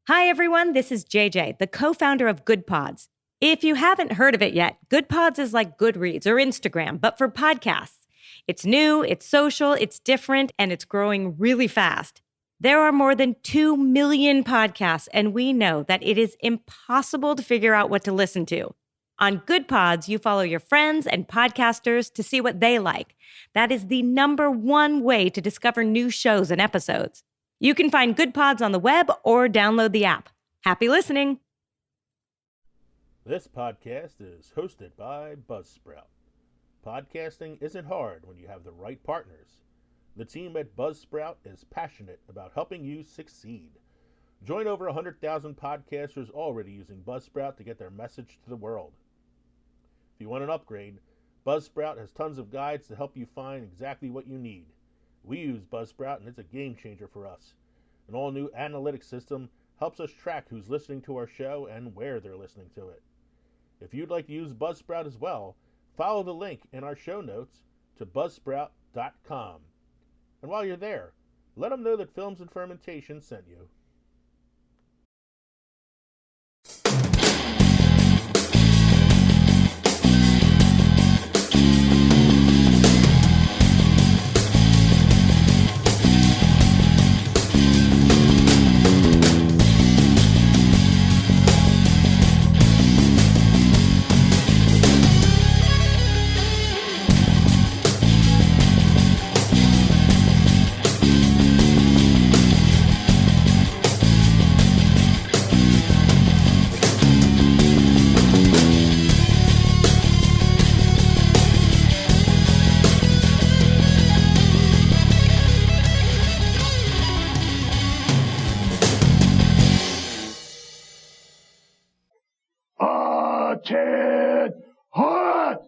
Hi, everyone. This is JJ, the co-founder of Good Pods. If you haven't heard of it yet, Good Pods is like Goodreads or Instagram, but for podcasts. It's new, it's social, it's different, and it's growing really fast. There are more than 2 million podcasts, and we know that it is impossible to figure out what to listen to. On Good Pods, you follow your friends and podcasters to see what they like. That is the number one way to discover new shows and episodes. You can find Good Pods on the web or download the app. Happy listening. This podcast is hosted by Buzzsprout. Podcasting isn't hard when you have the right partners. The team at Buzzsprout is passionate about helping you succeed. Join over 100,000 podcasters already using Buzzsprout to get their message to the world. If you want an upgrade, Buzzsprout has tons of guides to help you find exactly what you need. We use Buzzsprout and it's a game changer for us. An all-new analytics system helps us track who's listening to our show and where they're listening to it. If you'd like to use Buzzsprout as well, follow the link in our show notes to buzzsprout.com. And while you're there, let them know that Films and Fermentation sent you. Ted Hart,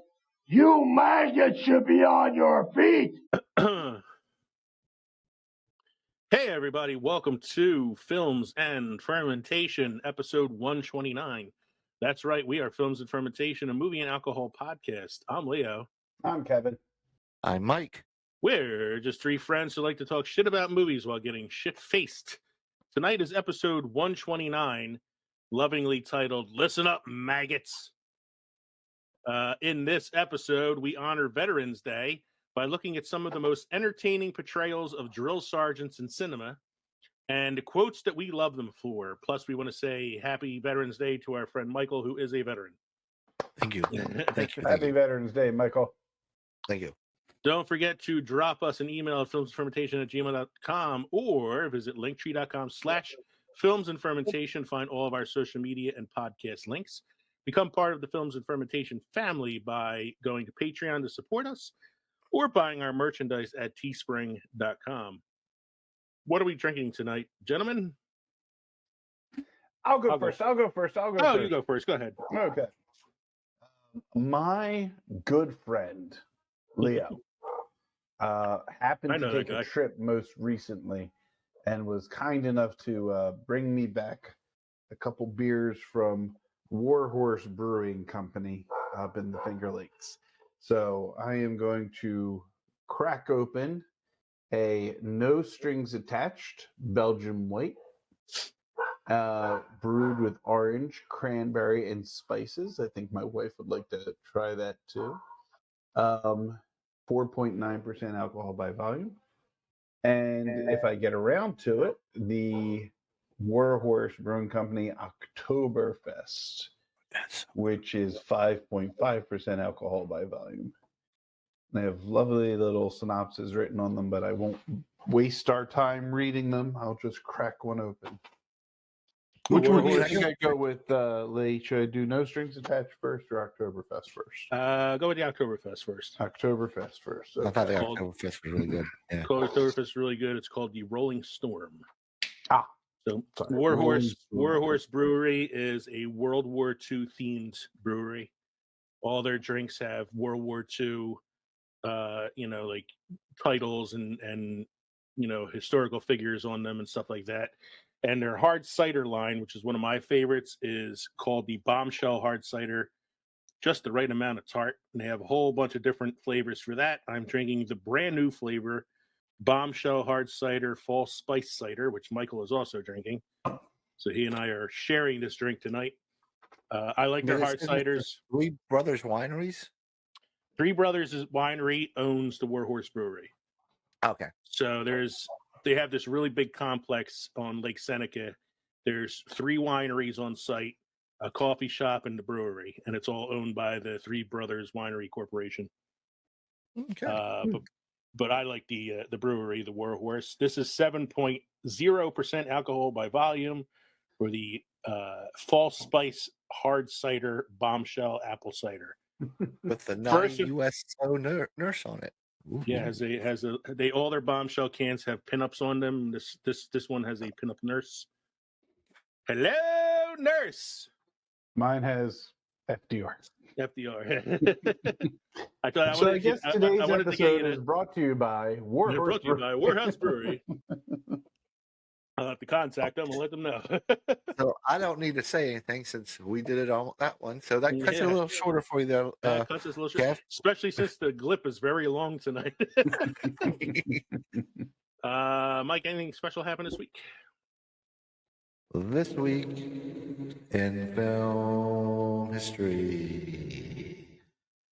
you maggots should be on your feet. Hey everybody, welcome to Films and Fermentation, episode 129. That's right, we are Films and Fermentation, a movie and alcohol podcast. I'm Leo. I'm Kevin. I'm Mike. We're just three friends who like to talk shit about movies while getting shit-faced. Tonight is episode 129, lovingly titled, Listen Up, Maggots. In this episode, we honor Veterans Day by looking at some of the most entertaining portrayals of drill sergeants in cinema and quotes that we love them for. Plus, we want to say Happy Veterans Day to our friend Michael, who is a veteran. Thank you. Thank you. Happy Veterans Day, Michael. Thank you. Don't forget to drop us an email at filmsandfermentation@gmail.com or visit linktree.com/filmsandfermentation. Find all of our social media and podcast links. Become part of the Films and Fermentation family by going to Patreon to support us or buying our merchandise at teespring.com. What are we drinking tonight, gentlemen? I'll go first. You go first. Go ahead. Okay. My good friend, Leo, happened to take a trip most recently and was kind enough to bring me back a couple beers from Warhorse Brewing Company up in the Finger Lakes. So I am going to crack open a no strings attached Belgian white, brewed with orange, cranberry, and spices. I think my wife would like to try that too. 4.9% alcohol by volume. And if I get around to it, the Warhorse Brewing Company Oktoberfest, which is 5.5% alcohol by volume. They have lovely little synopses written on them, but I won't waste our time reading them. I'll just crack one open. Which one do you think I go with, Lee? Should I do No Strings Attached first or Oktoberfest first? Go with the Oktoberfest first. Oktoberfest first. Okay. I thought the Oktoberfest was really good. Yeah. Oktoberfest is really good. It's called the Rolling Storm. So Sorry, Warhorse Brewery is a World War II themed brewery. All their drinks have World War II, like titles and historical figures on them and stuff like that. And their hard cider line, which is one of my favorites, is called the Bombshell Hard Cider. Just the right amount of tart. And they have a whole bunch of different flavors for that. I'm drinking the brand new flavor, Bombshell Hard Cider Fall Spice Cider, which Michael is also drinking. So he and I are sharing this drink tonight. I like their hard ciders. Three Brothers Wineries? Three Brothers Winery owns the Warhorse Brewery. Okay. So they have this really big complex on Lake Seneca. There's 3 wineries on site, a coffee shop, and the brewery, and it's all owned by the Three Brothers Winery Corporation. Okay. But I like the brewery, the Warhorse. This is 7.0% alcohol by volume for the Fall Spice Hard Cider Bombshell Apple Cider. With the 9 USO nurse on it. Ooh. Yeah, they all their Bombshell cans have pinups on them. This one has a pinup nurse. Hello, nurse. Mine has FDR. FDR. I guess today's episode is brought to you by Warhorse Brewery. I'll have to contact them and let them know. So I don't need to say anything since we did it on that one. So that cuts it a little shorter for you there. That cuts it a little short, especially since the glip is very long tonight. Mike, anything special happened this week? This week in film history.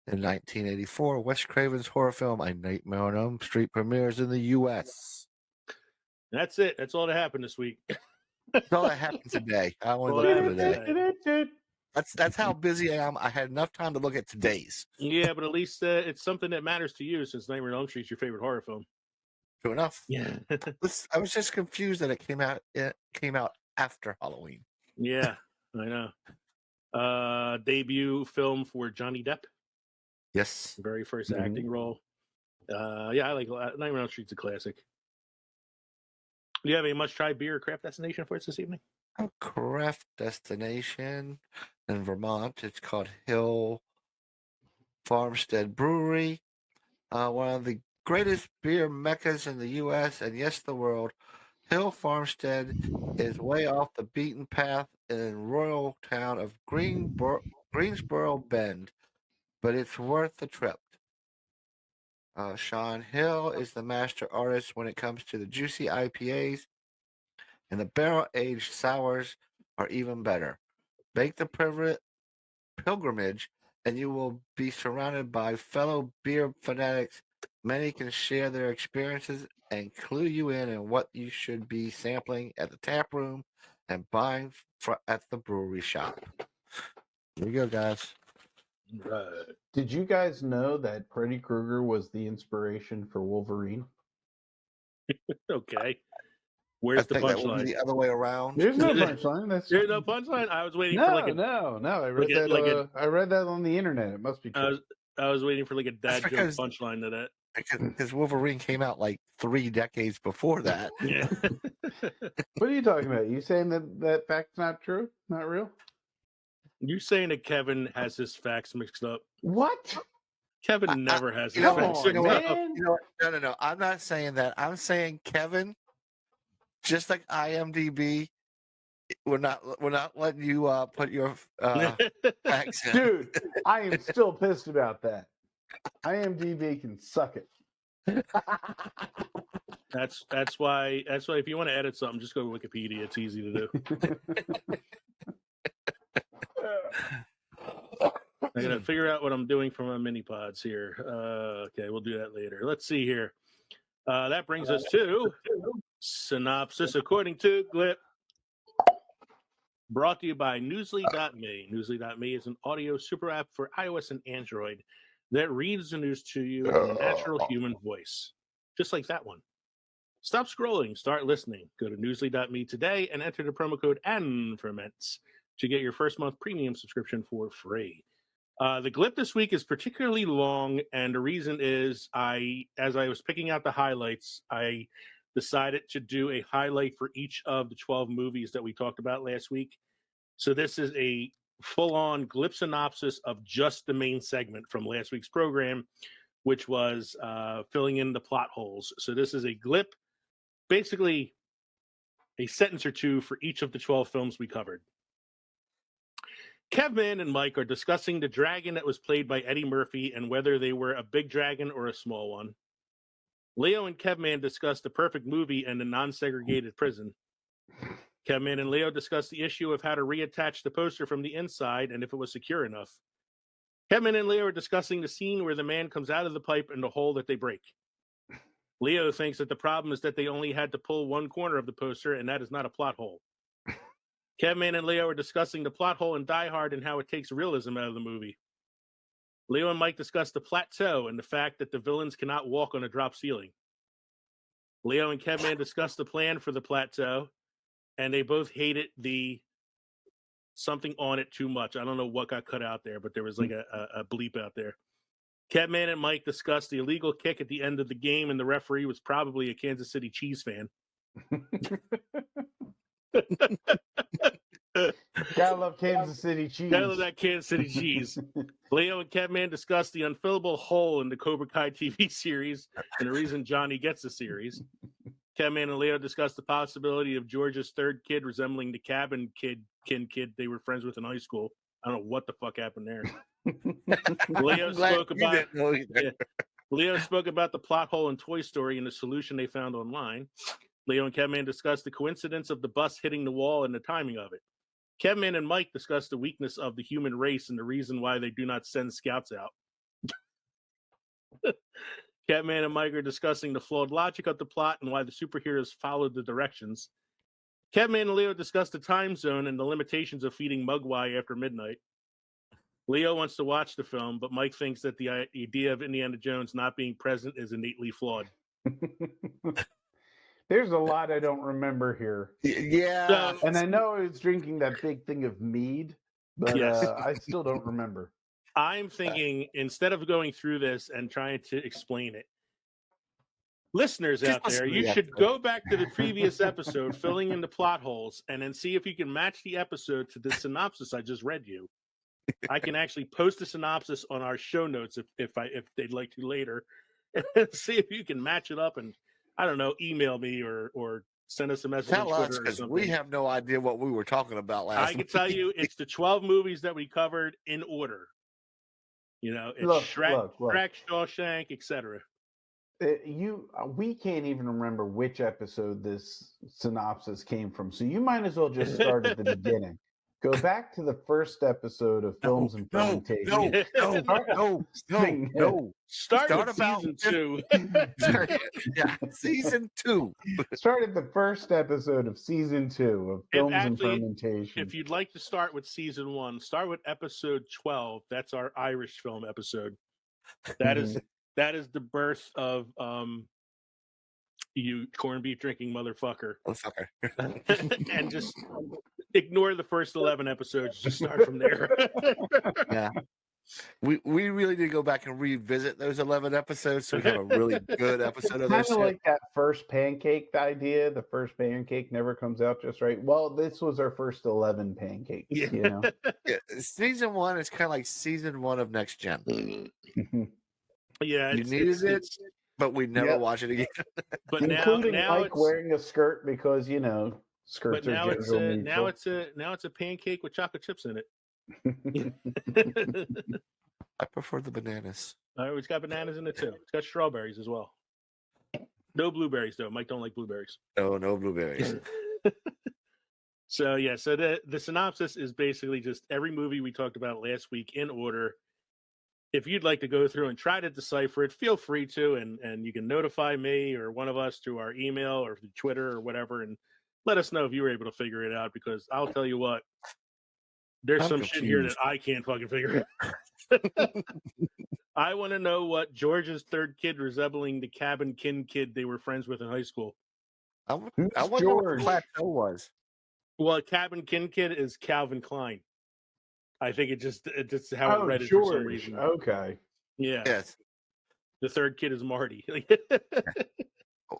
In 1984, Wes Craven's horror film A Nightmare on Elm Street premieres in the U.S. That's it. That's all that happened this week. That's all that happened today. I only looked for today. That's how busy I am. I had enough time to look at today's. Yeah, but at least it's something that matters to you, since Nightmare on Elm Street is your favorite horror film. True enough. Yeah. I was just confused that it came out after Halloween. Yeah, I know. Debut film for Johnny Depp. Yes. Very first acting role. Yeah, I like Nightmare on Elm Street's a classic. Do you have a must-try beer or craft destination for us this evening? A craft destination in Vermont. It's called Hill Farmstead Brewery. One of the greatest beer meccas in the U.S. and yes, the world. Hill Farmstead is way off the beaten path in rural town of Greensboro Bend, but it's worth the trip. Sean Hill is the master artist when it comes to the juicy IPAs, and the barrel-aged sours are even better. Make the pilgrimage, and you will be surrounded by fellow beer fanatics. Many can share their experiences and clue you in on what you should be sampling at the tap room and buying at the brewery shop. There you go, guys. Right. Did you guys know that Freddy Krueger was the inspiration for Wolverine? Okay. Where's the punchline? The other way around. There's no punchline. There's no punchline. I was waiting for no. I read that. I read that on the internet. It must be true. I was waiting for like a dad joke punchline to that. Because Wolverine came out like 3 decades before that. Yeah. What are you talking about? You saying that fact's not true? Not real? You saying that Kevin has his facts mixed up? What? Kevin never has his facts mixed up. No. I'm not saying that. I'm saying Kevin, just like IMDb, we're not letting you put your facts in. Dude, I am still pissed about that. IMDb can suck it. That's why if you want to edit something, just go to Wikipedia. It's easy to do. I gotta figure out what I'm doing for my mini pods here. Okay, we'll do that later. Let's see here. That brings us to synopsis according to Glip. Brought to you by Newsly.me. Newsly.me is an audio super app for iOS and Android that reads the news to you in a natural human voice, just like that one. Stop scrolling, start listening. Go to Newsly.me today and enter the promo code ANFERMENTS to get your first month premium subscription for free. The Glip this week is particularly long, and the reason is as I was picking out the highlights, I decided to do a highlight for each of the 12 movies that we talked about last week. So this is a full-on Glip synopsis of just the main segment from last week's program, which was filling in the plot holes. So this is a Glip, basically a sentence or two for each of the 12 films we covered. Kevin and Mike are discussing the dragon that was played by Eddie Murphy and whether they were a big dragon or a small one. Leo and Kevman discuss the perfect movie and the non-segregated prison. Kevin and Leo discuss the issue of how to reattach the poster from the inside and if it was secure enough. Kevin and Leo are discussing the scene where the man comes out of the pipe in the hole that they break. Leo thinks that the problem is that they only had to pull one corner of the poster, and that is not a plot hole. Kevin and Leo are discussing the plot hole in Die Hard and how it takes realism out of the movie. Leo and Mike discuss the plateau and the fact that the villains cannot walk on a drop ceiling. Leo and Kevin discuss the plan for the plateau, and they both hated the something on it too much. I don't know what got cut out there, but there was like a bleep out there. Catman and Mike discussed the illegal kick at the end of the game, and the referee was probably a Kansas City Chiefs fan. Gotta love Kansas City cheese. Gotta love that Kansas City cheese. Leo and Catman discussed the unfillable hole in the Cobra Kai TV series and the reason Johnny gets the series. Catman and Leo discussed the possibility of George's third kid resembling the cabin kid they were friends with in high school. I don't know what the fuck happened there. Leo spoke about the plot hole in Toy Story and the solution they found online. Leo and Catman discussed the coincidence of the bus hitting the wall and the timing of it. Catman and Mike discussed the weakness of the human race and the reason why they do not send scouts out. Catman and Mike are discussing the flawed logic of the plot and why the superheroes followed the directions. Catman and Leo discussed the time zone and the limitations of feeding Mugwai after midnight. Leo wants to watch the film, but Mike thinks that the idea of Indiana Jones not being present is innately flawed. There's a lot I don't remember here. Yeah. And I know I was drinking that big thing of mead, but Yes. I still don't remember. I'm thinking, instead of going through this and trying to explain it, listeners Just out there, listen to you the should episode. go back to the previous episode, filling in the plot holes, and then see if you can match the episode to the synopsis I just read you. I can actually post a synopsis on our show notes if they'd like to later, and see if you can match it up. And I don't know, email me or send us a message on Tell us, Twitter or because something. we have no idea what we were talking about last I can week. tell you, it's the 12 movies that we covered in order. You know, it's Shrek, Shawshank, etc. We can't even remember which episode this synopsis came from, so you might as well just start at the beginning. Go back to the first episode of Films and Fermentation. No. Start with about season 2. Yeah, season 2. Start at the first episode of season 2 of Films and actually, Fermentation. If you'd like to start with season 1, start with episode 12. That's our Irish film episode. That is the birth of you corned beef drinking motherfucker. And just ignore the first 11 episodes. Just start from there. Yeah. We really did go back and revisit those 11 episodes, so we have a really good episode of Kind those. of like that first pancake idea. The first pancake never comes out just right. Well, this was our first 11 pancakes. Yeah. You know, Yeah, season 1 is kind of like season 1 of Next Gen. Yeah, You needed it, but we never watch it again. But including now Mike it's, wearing a skirt because skirts but now are it's gender now it's a pancake with chocolate chips in it. I prefer the bananas. It's got bananas in it too. It's got strawberries as well. No blueberries though. Mike don't like blueberries. No blueberries. So yeah, so the synopsis is basically just every movie we talked about last week in order. If you'd like to go through and try to decipher it, feel free to, and you can notify me or one of us through our email or through Twitter or whatever, and let us know if you were able to figure it out, because I'll tell you what, there's I'm some shit here that I can't fucking figure out. I want to know what George's third kid resembling the cabin kid they were friends with in high school. I wonder what the plateau was. Well, cabin kid is Calvin Klein. I think it's how it read it George. for some reason. Okay. Yeah. Yes. The third kid is Marty.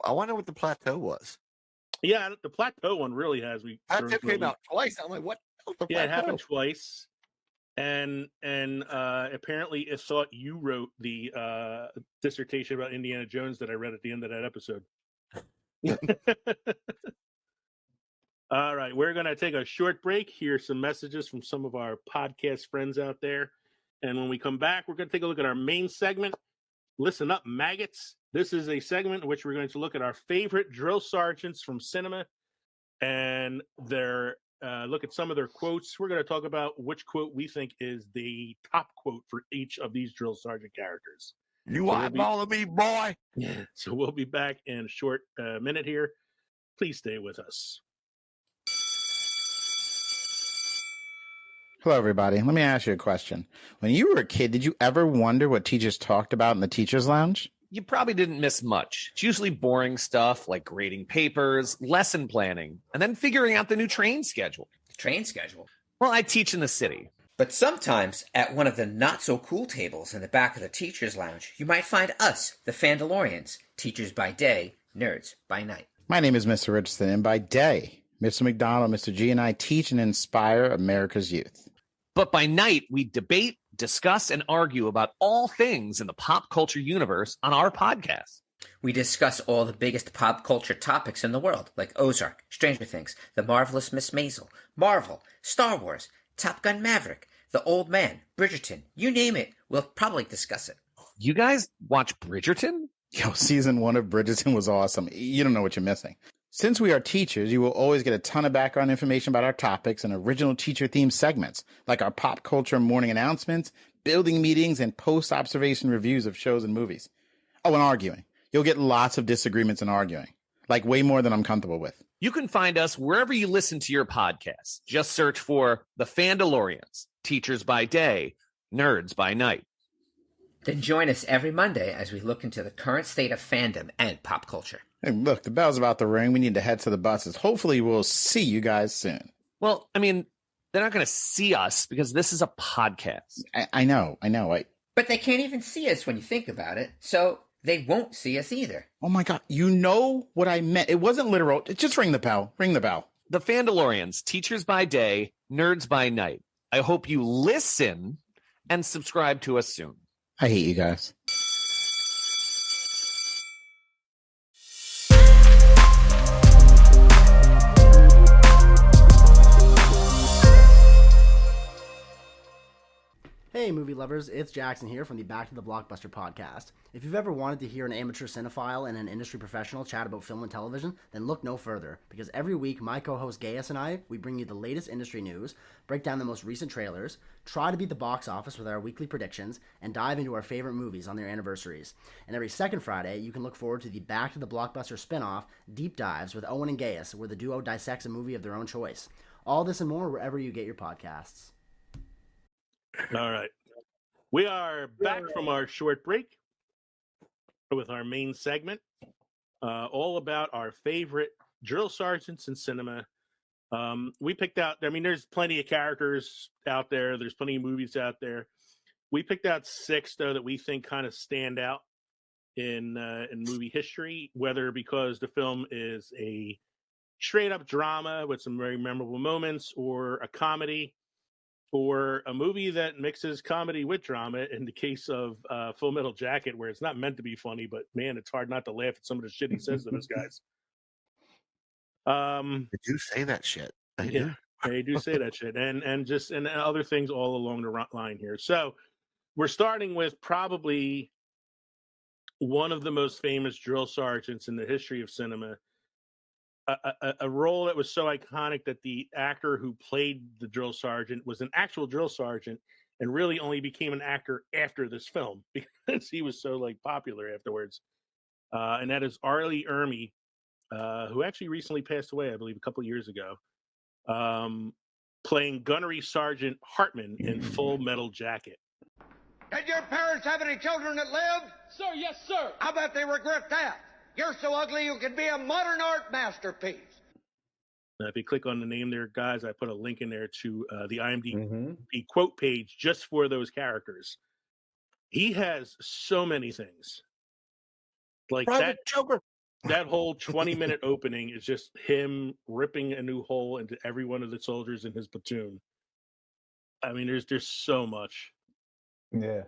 I wonder what the plateau was. Yeah, the plateau one really has me. Plateau came out twice. I'm like, what? Yeah, it happened twice. And apparently it thought you wrote the dissertation about Indiana Jones that I read at the end of that episode. All right, we're going to take a short break. Here's some messages from some of our podcast friends out there. And when we come back, we're going to take a look at our main segment, Listen Up, Maggots. This is a segment in which we're going to look at our favorite drill sergeants from cinema and their look at some of their quotes. We're going to talk about which quote we think is the top quote for each of these drill sergeant characters. You eyeballing me, boy? So we'll be back in a short minute here. Please stay with us. Hello, everybody. Let me ask you a question. When you were a kid, did you ever wonder what teachers talked about in the teacher's lounge? You probably didn't miss much. It's usually boring stuff like grading papers, lesson planning, and then figuring out the new train schedule. Train schedule? Well, I teach in the city. But sometimes, at one of the not-so-cool tables in the back of the teacher's lounge, you might find us, the Fandalorians, teachers by day, nerds by night. My name is Mr. Richardson, and by day, Mr. McDonald, Mr. G, and I teach and inspire America's youth. But by night, we debate, discuss, and argue about all things in the pop culture universe on our podcast. We discuss all the biggest pop culture topics in the world, like Ozark, Stranger Things, The Marvelous Miss Maisel, Marvel, Star Wars, Top Gun Maverick, The Old Man, Bridgerton, you name it, we'll probably discuss it. You guys watch Bridgerton? Yo, season 1 of Bridgerton was awesome. You don't know what you're missing. Since we are teachers, you will always get a ton of background information about our topics and original teacher-themed segments, like our pop culture morning announcements, building meetings, and post-observation reviews of shows and movies. Oh, and arguing. You'll get lots of disagreements and arguing, like way more than I'm comfortable with. You can find us wherever you listen to your podcasts. Just search for The Fandalorians, Teachers by Day, Nerds by Night. Then join us every Monday as we look into the current state of fandom and pop culture. Hey, look, the bell's about to ring. We need to head to the buses. Hopefully we'll see you guys soon. Well, I mean, they're not going to see us because this is a podcast. I know. But they can't even see us when you think about it, so they won't see us either. Oh my God, you know what I meant. It wasn't literal. Just ring the bell. Ring the bell. The Fandalorians, Teachers by Day, Nerds by Night. I hope you listen and subscribe to us soon. I hate you guys. Hey movie lovers, it's Jackson here from the Back to the Blockbuster podcast. If you've ever wanted to hear an amateur cinephile and an industry professional chat about film and television, then look no further, because every week my co-host Gaius and I, we bring you the latest industry news, break down the most recent trailers, try to beat the box office with our weekly predictions, and dive into our favorite movies on their anniversaries. And every second Friday, you can look forward to the Back to the Blockbuster spin-off, Deep Dives with Owen and Gaius, where the duo dissects a movie of their own choice. All this and more wherever you get your podcasts. All right. We are back from our short break with our main segment, all about our favorite drill sergeants in cinema. We picked out, I mean, there's plenty of characters out there. There's plenty of movies out there. We picked out 6, though, that we think kind of stand out in movie history, whether because the film is a straight-up drama with some very memorable moments, or a comedy, or a movie that mixes comedy with drama. In the case of Full Metal Jacket, where it's not meant to be funny, but man, it's hard not to laugh at some of the shit he says to those guys. They do say that shit. They do say that shit, and other things all along the line here. So we're starting with probably one of the most famous drill sergeants in the history of cinema. A role that was so iconic that the actor who played the drill sergeant was an actual drill sergeant, and really only became an actor after this film because he was so popular afterwards. And that is R. Lee Ermey, who actually recently passed away, I believe, a couple of years ago, playing Gunnery Sergeant Hartman in Full Metal Jacket. Did your parents have any children that lived? Sir, yes, sir. I bet they regret that. You're so ugly you could be a modern art masterpiece. Now, if you click on the name there, guys, I put a link in there to the IMDb quote page just for those characters. He has so many things. Like Private Joker. That whole 20-minute opening is just him ripping a new hole into every one of the soldiers in his platoon. I mean, there's so much. Yeah.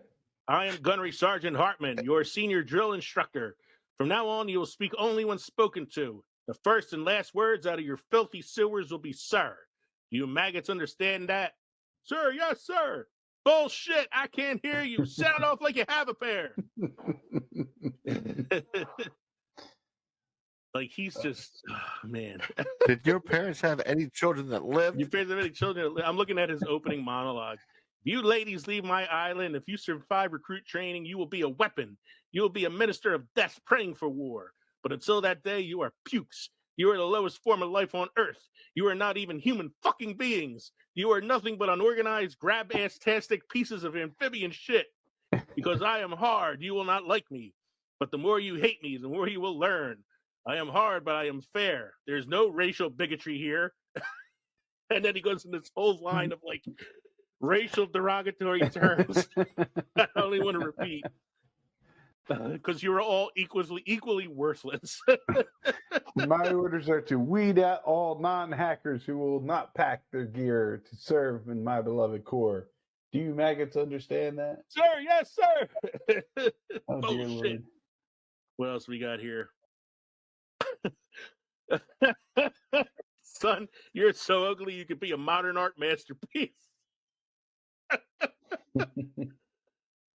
I am Gunnery Sergeant Hartman, your senior drill instructor. From now on, you will speak only when spoken to. The first and last words out of your filthy sewers will be, sir. Do you maggots understand that? Sir, yes, sir. Bullshit, I can't hear you. Sound off like you have a pair. Like he's just, man. Did your parents have any children that lived? Your parents have any children? I'm looking at his opening monologue. You ladies leave my island. If you survive recruit training, you will be a weapon. You will be a minister of death praying for war. But until that day, you are pukes. You are the lowest form of life on Earth. You are not even human fucking beings. You are nothing but unorganized, grab-ass-tastic pieces of amphibian shit. Because I am hard, you will not like me. But the more you hate me, the more you will learn. I am hard, but I am fair. There's no racial bigotry here. And then he goes in this whole line of like racial derogatory terms. I only want to repeat. Because you are all equally worthless. My orders are to weed out all non-hackers who will not pack their gear to serve in my beloved corps. Do you maggots understand that? Sir, yes, sir. Oh, dear Lord. What else we got here? Son, you're so ugly you could be a modern art masterpiece.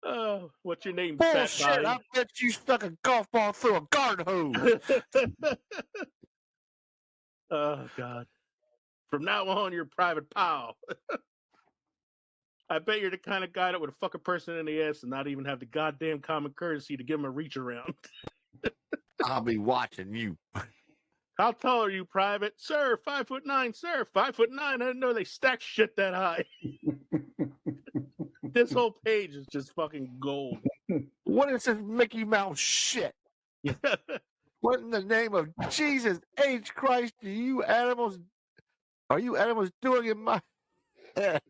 Oh, what's your name? Bullshit! Fat I bet you stuck a golf ball through a garden hose. Oh God! From now on, you're Private Pal. I bet you're the kind of guy that would fuck a person in the ass and not even have the goddamn common courtesy to give him a reach around. I'll be watching you. How tall are you, Private? Sir, 5'9", sir. 5'9". I didn't know they stacked shit that high. This whole page is just fucking gold. What is this Mickey Mouse shit? What in the name of Jesus H. Christ are you animals doing in my head?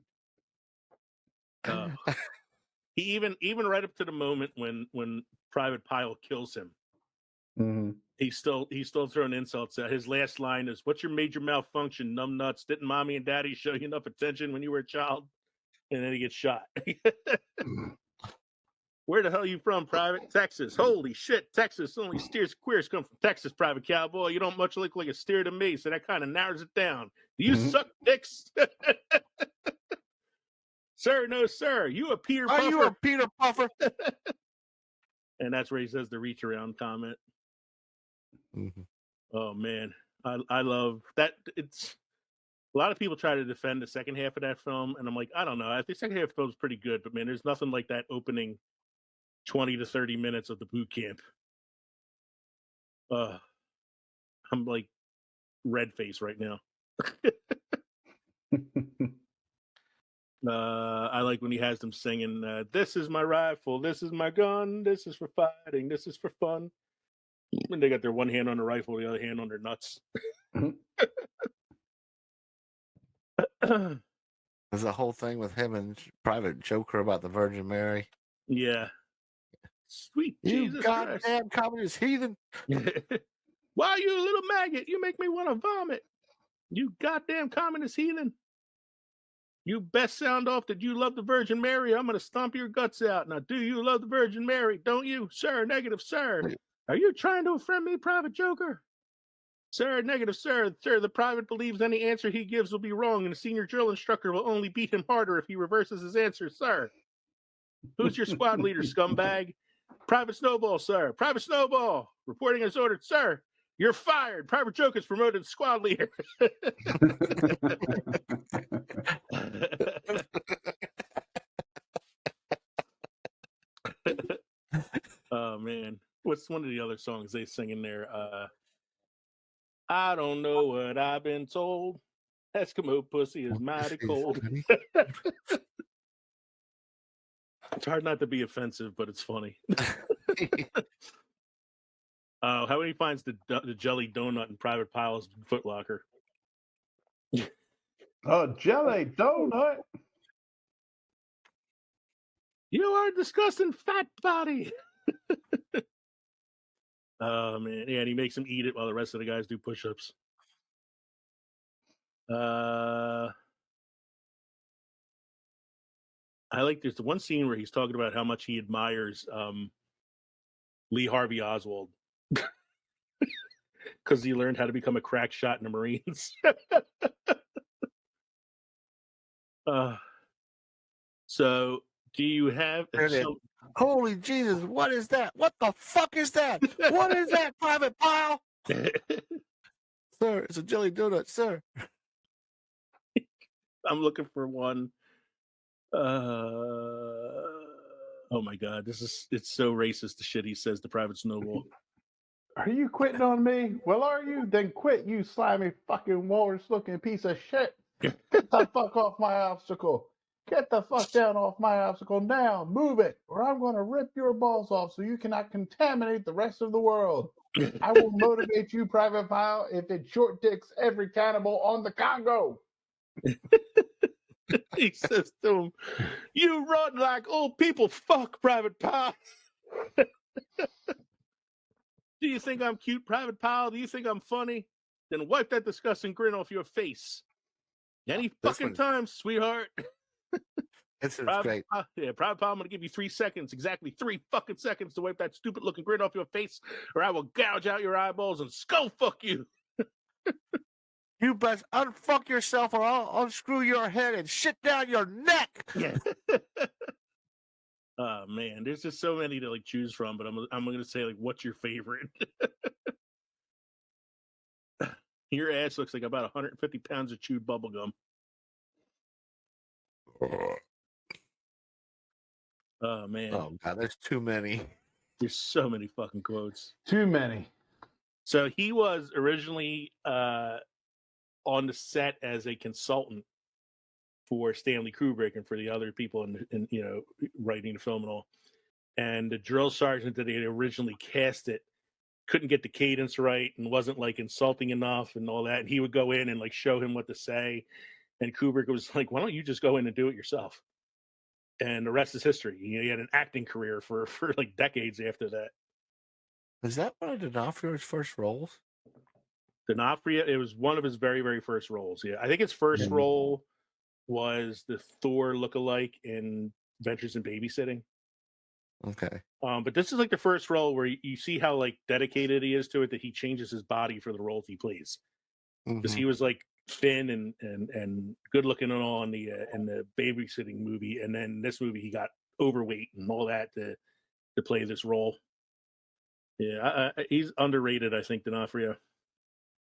He even right up to the moment when Private Pyle kills him, Mm-hmm. he's still throwing insults out. His last line is, "What's your major malfunction, numbnuts? Didn't mommy and daddy show you enough attention when you were a child?" And then he gets shot. Where the hell are you from, Private? Texas. Holy shit, Texas. Only steers queers come from Texas, Private Cowboy. You don't much look like a steer to me, so that kind of narrows it down. Do you suck dicks? Sir, no, sir. You a Peter Puffer? Are you a Peter Puffer? And that's where he says the reach around comment. Mm-hmm. Oh man, I love that. It's a lot of people try to defend the second half of that film, and I'm like, I don't know. I think the second half of the film is pretty good, but man, there's nothing like that opening 20 to 30 minutes of the boot camp. I'm like red face right now. I like when he has them singing, "This is my rifle, this is my gun, this is for fighting, this is for fun." And they got their one hand on the rifle, the other hand on their nuts. There's a whole thing with him and Private Joker about the Virgin Mary. Yeah. Sweet You Jesus goddamn Christ. communist heathen. Why, you little maggot? You make me want to vomit. You goddamn communist heathen. You best sound off that you love the Virgin Mary. I'm going to stomp your guts out. Now, do you love the Virgin Mary? Don't you? Sir, negative, sir. Are you trying to offend me, Private Joker? Sir, negative, sir. Sir, the private believes any answer he gives will be wrong, and the senior drill instructor will only beat him harder if he reverses his answer, sir. Who's your squad leader, scumbag? Private Snowball, sir. Private Snowball. Reporting as ordered, sir. You're fired. Private Joker's promoted to squad leader. Oh, man. What's one of the other songs they sing in there? I don't know what I've been told. Eskimo pussy is mighty cold. It's hard not to be offensive, but it's funny. How he finds the jelly donut in Private Pyle's footlocker. Oh, jelly donut. You are a disgusting fat body. Oh, man. Yeah, and he makes him eat it while the rest of the guys do push-ups. I like there's the one scene where he's talking about how much he admires Lee Harvey Oswald because he learned how to become a crack shot in the Marines. So do you have Holy Jesus, what is that? What the fuck is that? What is that, Private Pyle? Sir, it's a jelly donut, sir. I'm looking for one. Oh my God, it's so racist. The shit he says to Private Snowball. Are you quitting on me? Well, are you? Then quit, you slimy fucking walrus-looking piece of shit. Get the fuck off my obstacle. Get the fuck down off my obstacle now. Move it, or I'm going to rip your balls off so you cannot contaminate the rest of the world. I will motivate you, Private Pile, if it short dicks every cannibal on the Congo. He says to him, "You run like old people. Fuck, Private Pile." Do you think I'm cute, Private Pile? Do you think I'm funny? Then wipe that disgusting grin off your face. Any fucking time, sweetheart. This is Private great. Private Pile, I'm going to give you 3 seconds, exactly 3 fucking seconds to wipe that stupid looking grin off your face, or I will gouge out your eyeballs and skull fuck you. You best unfuck yourself or I'll unscrew your head and shit down your neck. Yeah. Oh man, there's just so many to like choose from, but I'm gonna say like, what's your favorite? Your ass looks like about 150 pounds of chewed bubble gum. Oh man. Oh God, there's too many. There's so many fucking quotes. Too many. So he was originally on the set as a consultant for Stanley Kubrick and for the other people in you know, writing the film and all. And the drill sergeant that they had originally cast it couldn't get the cadence right and wasn't like insulting enough and all that. And he would go in and like show him what to say. And Kubrick was like, "Why don't you just go in and do it yourself?" And the rest is history. He had an acting career for like decades after that. Is that one of D'Onofrio's first roles? D'Onofrio, it was one of his very, very first roles. Yeah, I think his first role was the Thor lookalike in Adventures in Babysitting. Okay. But this is like the first role where you see how like dedicated he is to it, that he changes his body for the roles he plays. Because he was like thin and good looking and all in the Babysitting movie, and then this movie he got overweight and all that to play this role. Yeah, he's underrated, I think, D'Onofrio.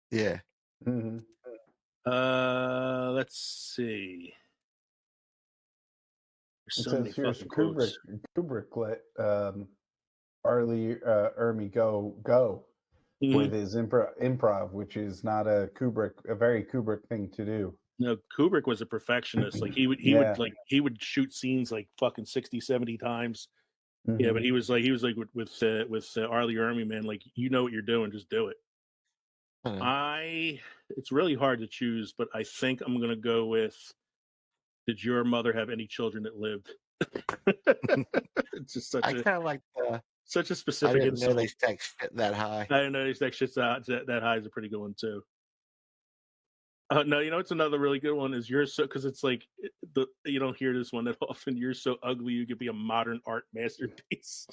Yeah. Mm-hmm. Let's see. There's so many fucking quotes. Kubrick let Arlie Ermy go with his improv, which is not a very Kubrick thing to do. No, Kubrick was a perfectionist. Like he would shoot scenes like fucking 60, 70 times. Mm-hmm. Yeah, but he was like with Arlie Ermy, man, like, you know what you're doing, just do it. It's really hard to choose, but I think I'm gonna go with, did your mother have any children that lived? It's just such such a specific. I didn't know they stack shit that high. I didn't know they stack shit that high is a pretty good one too. No, you know, it's another really good one is "You're so," because it's like you don't hear this one that often. "You're so ugly you could be a modern art masterpiece."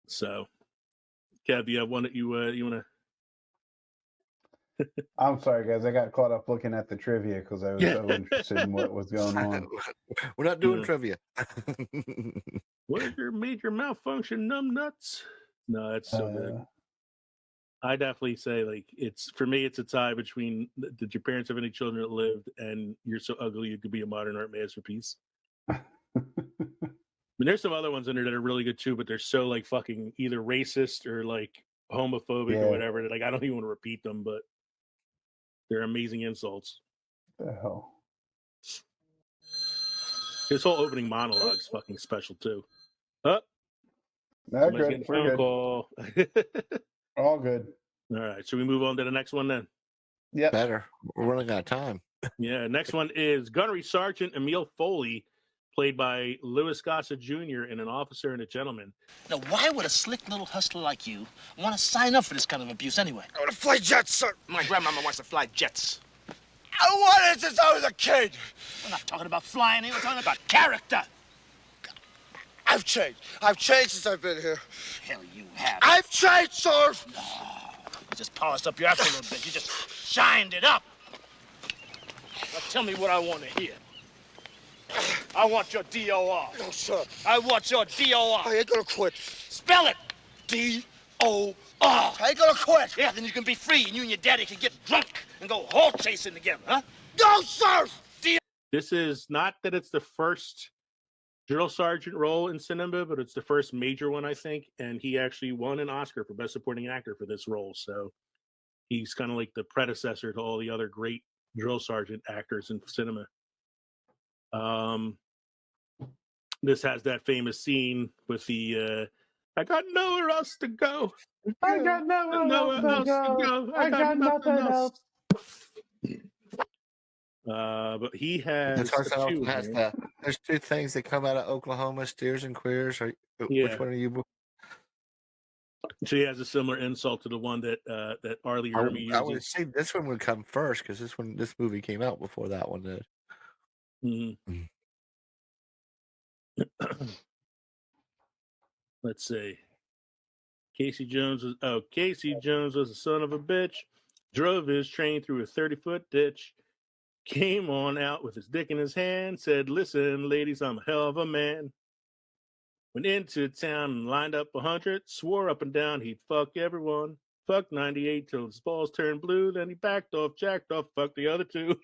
So, Kev, do you have one that you want to? I'm sorry, guys. I got caught up looking at the trivia because I was so interested in what was going on. We're not doing trivia. What your major malfunction, numbnuts? No, that's so good. I definitely say, like, for me, it's a tie between "Did your parents have any children that lived?" and "You're so ugly you could be a modern art masterpiece." I mean, there's some other ones in there that are really good too, but they're so like fucking either racist or like homophobic or whatever that like I don't even want to repeat them, but they're amazing insults. The hell. His whole opening monologue's fucking special too. We're good. Call. All good. All right, should we move on to the next one then? Yeah, better. We're running out of time. Yeah, next one is Gunnery Sergeant Emil Foley, played by Louis Gossett Jr. in An Officer and a Gentleman. Now, why would a slick little hustler like you want to sign up for this kind of abuse anyway? I want to fly jets, sir. My grandmama wants to fly jets. I wanted since I was a kid. We're not talking about flying here. We're talking about character. I've changed. I've changed since I've been here. Hell, you have. I've changed, sir. No, you just polished up your act a little bit. You just shined it up. Now tell me what I want to hear. I want your DOR. No, sir. I want your DOR. I ain't gonna quit. Spell it. D-O-R. I ain't gonna quit. Yeah, then you can be free, and you and your daddy can get drunk and go hall chasing together, huh? No, sir! This is not that it's the first drill sergeant role in cinema, but it's the first major one, I think. And he actually won an Oscar for Best Supporting Actor for this role. So he's kind of like the predecessor to all the other great drill sergeant actors in cinema. This has that famous scene with the I got nowhere else to go. I got nowhere else to go. I got nothing else. But he has there's two things that come out of Oklahoma: steers and queers. Which one are you? So he has a similar insult to the one that that Arlie Ermy uses. I would say this one would come first because this movie came out before that one did. Mm-hmm. Let's see. Casey Jones was a son of a bitch. Drove his train through a 30-foot ditch. Came on out with his dick in his hand. Said, "Listen, ladies, I'm a hell of a man." Went into town and lined up 100. Swore up and down he'd fuck everyone. Fucked 98 till his balls turned blue. Then he backed off, jacked off, fucked the other two.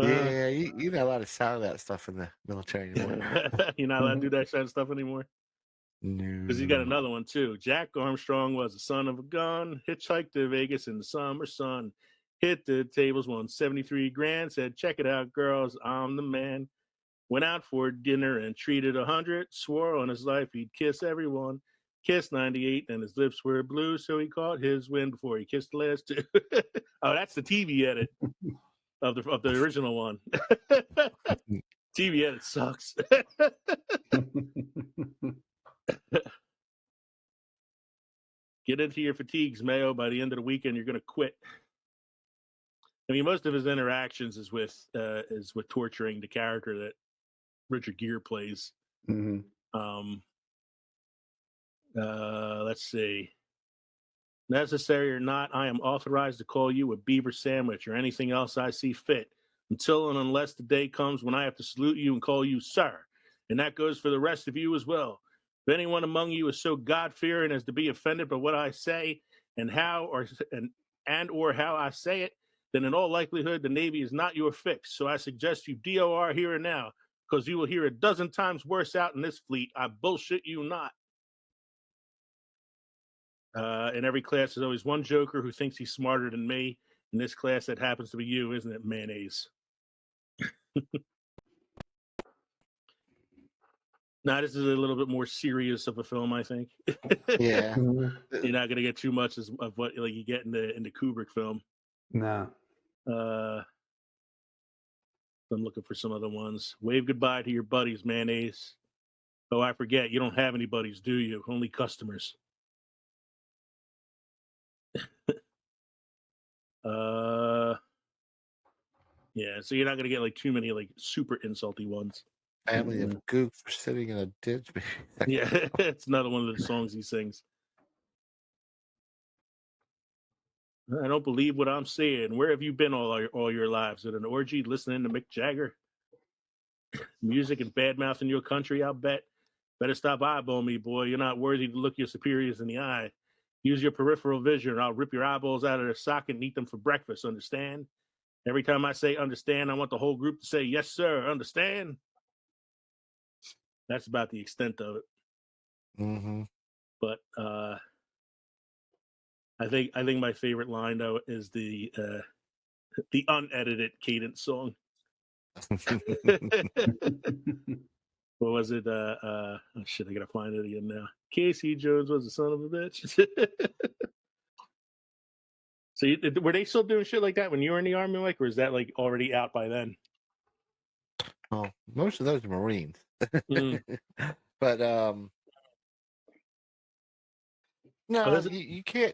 Yeah, you're not allowed to sound that stuff in the military anymore. You're not allowed to do that kind of stuff anymore? No. Because he's got another one, too. Jack Armstrong was the son of a gun. Hitchhiked to Vegas in the summer sun. Hit the tables, won 73 grand. Said, "Check it out, girls, I'm the man." Went out for dinner and treated 100. Swore on his life he'd kiss everyone. Kissed 98 and his lips were blue, so he caught his win before he kissed the last two. Oh, that's the TV edit of the original one. TV edit sucks. Get into your fatigues, Mayo. By the end of the weekend, you're going to quit. I mean, most of his interactions is with torturing the character that Richard Gere plays. Mm-hmm. Let's see. Necessary or not, I am authorized to call you a beaver sandwich or anything else I see fit, until and unless the day comes when I have to salute you and call you sir. And that goes for the rest of you as well. If anyone among you is so God-fearing as to be offended by what I say and how or how I say it, then in all likelihood the Navy is not your fix. So I suggest you DOR here and now, because you will hear a dozen times worse out in this fleet. I bullshit you not. In every class, there's always one joker who thinks he's smarter than me. In this class, that happens to be you, isn't it, mayonnaise? Now, this is a little bit more serious of a film, I think. Yeah. You're not going to get too much of what you get in the Kubrick film. No. I'm looking for some other ones. Wave goodbye to your buddies, mayonnaise. Oh, I forget. You don't have any buddies, do you? Only customers. Yeah, so you're not gonna get too many super insulty ones. Family of gooks for sitting in a ditch. Yeah, it's another one of the songs he sings. I don't believe what I'm saying. Where have you been all your lives? At an orgy, listening to Mick Jagger, music and bad mouthing your country? I'll bet. Better stop eyeballing me, boy. You're not worthy to look your superiors in the eye. Use your peripheral vision, or I'll rip your eyeballs out of their socket and eat them for breakfast. Understand? Every time I say understand, I want the whole group to say, yes, sir, understand? That's about the extent of it. Mm-hmm. But I think my favorite line, though, is the unedited Cadence song. What was it? Oh, shit, I got to find it again now. Casey Jones was the son of a bitch. So were they still doing shit like that when you were in the Army, Mike, or is that already out by then? Oh, most of those are Marines. But no, you can't.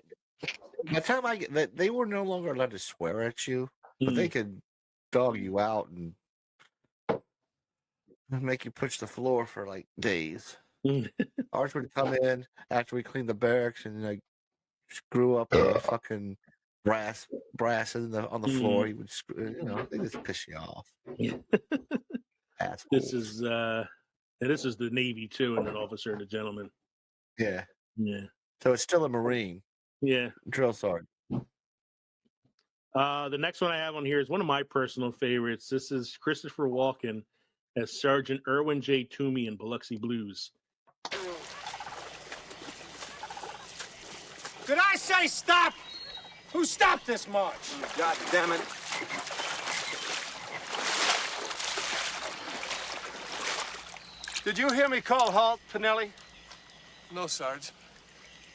By the time I get that, they were no longer allowed to swear at you, but they could dog you out and make you push the floor for days. Ours would come in after we cleaned the barracks and screw up the fucking brass on the floor. He would screw, they just piss you off. This is And this is the Navy too, and an officer and a gentleman. Yeah. Yeah. So it's still a Marine. Yeah. Drill sergeant. The next one I have on here is one of my personal favorites. This is Christopher Walken as Sergeant Irwin J. Toomey in Biloxi Blues. Did I say stop? Who stopped this march? God damn it. Did you hear me call halt, Pinelli? No, Sarge.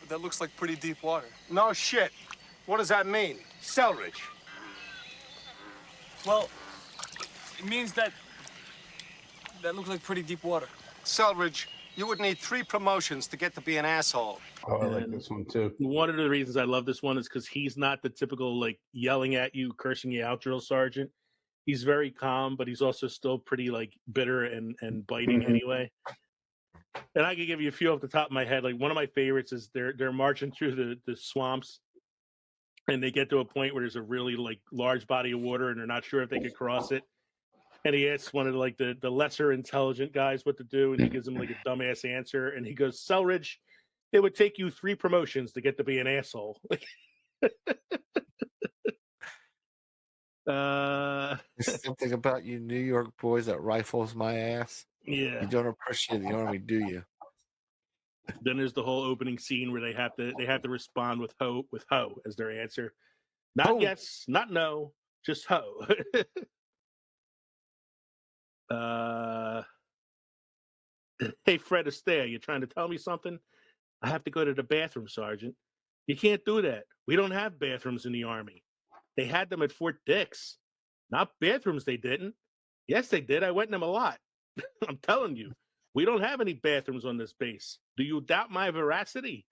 But that looks like pretty deep water. No shit. What does that mean? Selridge. Well, it means that looks like pretty deep water. Selridge, you would need 3 promotions to get to be an asshole. Oh, I like this one too. One of the reasons I love this one is because he's not the typical like yelling at you, cursing you out drill sergeant. He's very calm, but he's also still pretty like bitter and biting anyway. And I could give you a few off the top of my head. Like one of my favorites is they're marching through the swamps, and they get to a point where there's a really like large body of water, and they're not sure if they could cross it. And he asks one of like the lesser intelligent guys what to do, and he gives him like a dumbass answer, and he goes, "Selridge, it would take you 3 promotions to get to be an asshole." Something about you New York boys that rifles my ass. Yeah. You don't appreciate the Army, do you? Then there's the whole opening scene where they have to respond with ho as their answer. Not Ho. yes, not no, just ho. Hey Fred Astaire, you trying to tell me something? I have to go to the bathroom, Sergeant. You can't do that. We don't have bathrooms in the Army. They had them at Fort Dix. Not bathrooms, they didn't. Yes, they did. I went in them a lot. I'm telling you, we don't have any bathrooms on this base. Do you doubt my veracity?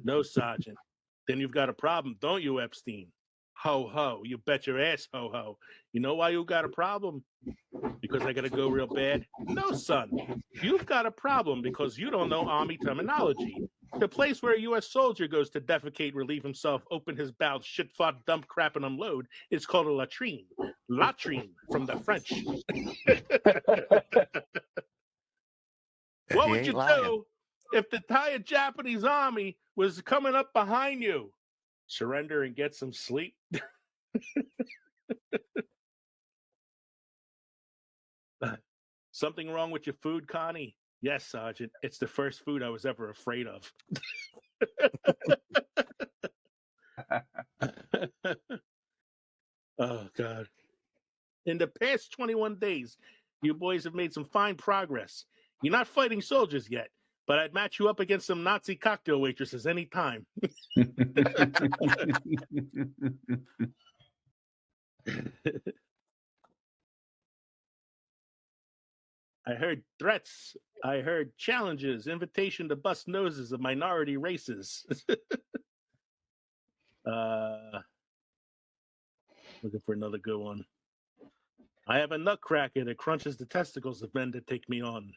No, Sergeant. Then you've got a problem, don't you, Epstein? Ho, ho. You bet your ass, ho, ho. You know why you got a problem? Because I got to go real bad? No, son. You've got a problem because you don't know Army terminology. The place where a U.S. soldier goes to defecate, relieve himself, open his bowels, shit, fart, dump, crap, and unload is called a latrine. Latrine from the French. What would you do if the entire Japanese army was coming up behind you? Surrender and get some sleep? Something wrong with your food, Connie? Yes, Sergeant. It's the first food I was ever afraid of. Oh, God. In the past 21 days, you boys have made some fine progress. You're not fighting soldiers yet, but I'd match you up against some Nazi cocktail waitresses any time. I heard threats. I heard challenges, invitation to bust noses of minority races. Looking for another good one. I have a nutcracker that crunches the testicles of men that take me on.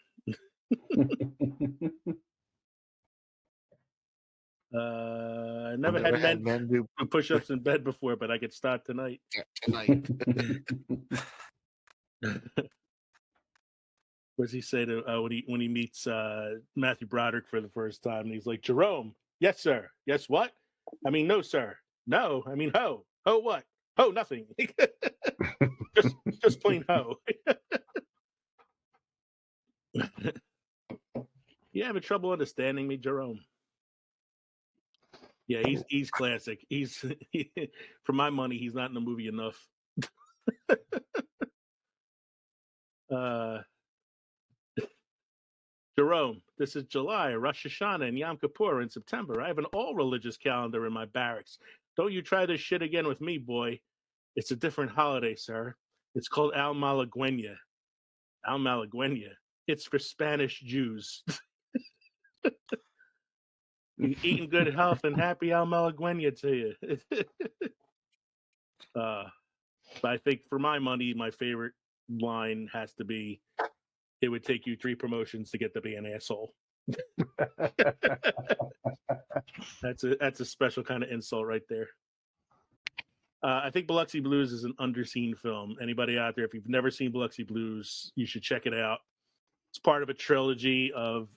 I never had men do push-ups in bed before, but I could start tonight. Tonight. What does he say to when he meets Matthew Broderick for the first time? And he's like, "Jerome, yes, sir. Yes, what? I mean, no, sir. No, I mean, ho. Ho, what? Ho, nothing. just plain ho." You having trouble understanding me, Jerome? Yeah, he's classic. For my money, he's not in the movie enough. Jerome, this is July, Rosh Hashanah, and Yom Kippur in September. I have an all-religious calendar in my barracks. Don't you try this shit again with me, boy. It's a different holiday, sir. It's called Al Malagueña. Al Malagueña. It's for Spanish Jews. Eating good health and happy Al Malagueña to you. But I think for my money, my favorite line has to be, "It would take you 3 promotions to get to be an asshole." That's a special kind of insult right there. I think Biloxi Blues is an underseen film. Anybody out there, if you've never seen Biloxi Blues, you should check it out. It's part of a trilogy of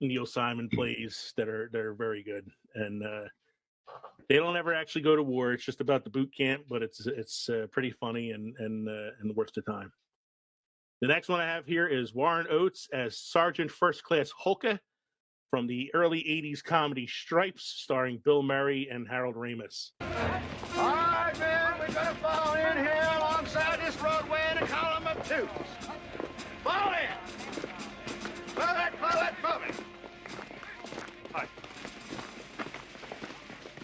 Neil Simon plays that are very good, and they don't ever actually go to war. It's just about the boot camp, but it's pretty funny and worth the time. The next one I have here is Warren Oates as Sergeant First Class Holka from the early 80s comedy Stripes, starring Bill Murray and Harold Ramis. All right, men, we're going to fall in here alongside this roadway in a column of twos. Fall in. Move it, move it. Hi.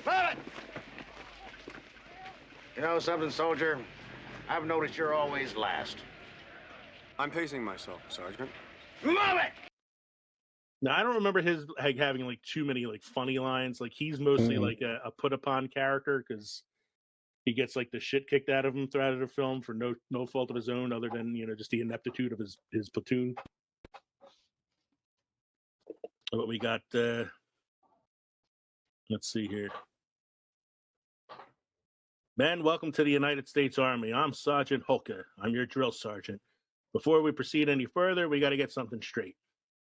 Move it. You know something, soldier? I've noticed you're always last. I'm pacing myself, Sergeant. Move it! Now, I don't remember his having like too many like funny lines. Like he's mostly like a put upon character because he gets like the shit kicked out of him throughout the film for no fault of his own, other than just the ineptitude of his platoon. But we got let's see here. Men, welcome to the United States Army. I'm Sergeant Holka. I'm your drill sergeant. Before we proceed any further, we got to get something straight.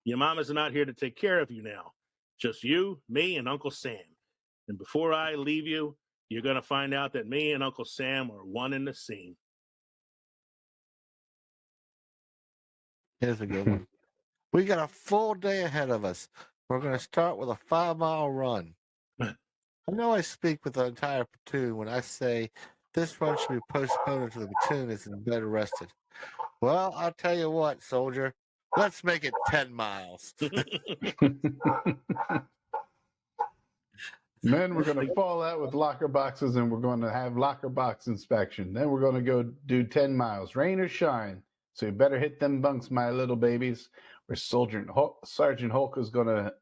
Your mamas are not here to take care of you now. Just you, me, and Uncle Sam. And before I leave you, you're going to find out that me and Uncle Sam are one and the same. Here's a good one. We got a full day ahead of us. We're going to start with a 5-mile run. I know I speak with the entire platoon when I say this run should be postponed until the platoon is in bed rested. Well, I'll tell you what, soldier. Let's make it 10 miles. Men, we're going to fall out with locker boxes, and we're going to have locker box inspection. Then we're going to go do 10 miles, rain or shine. So you better hit them bunks, my little babies. Where Sergeant Hulk is going to,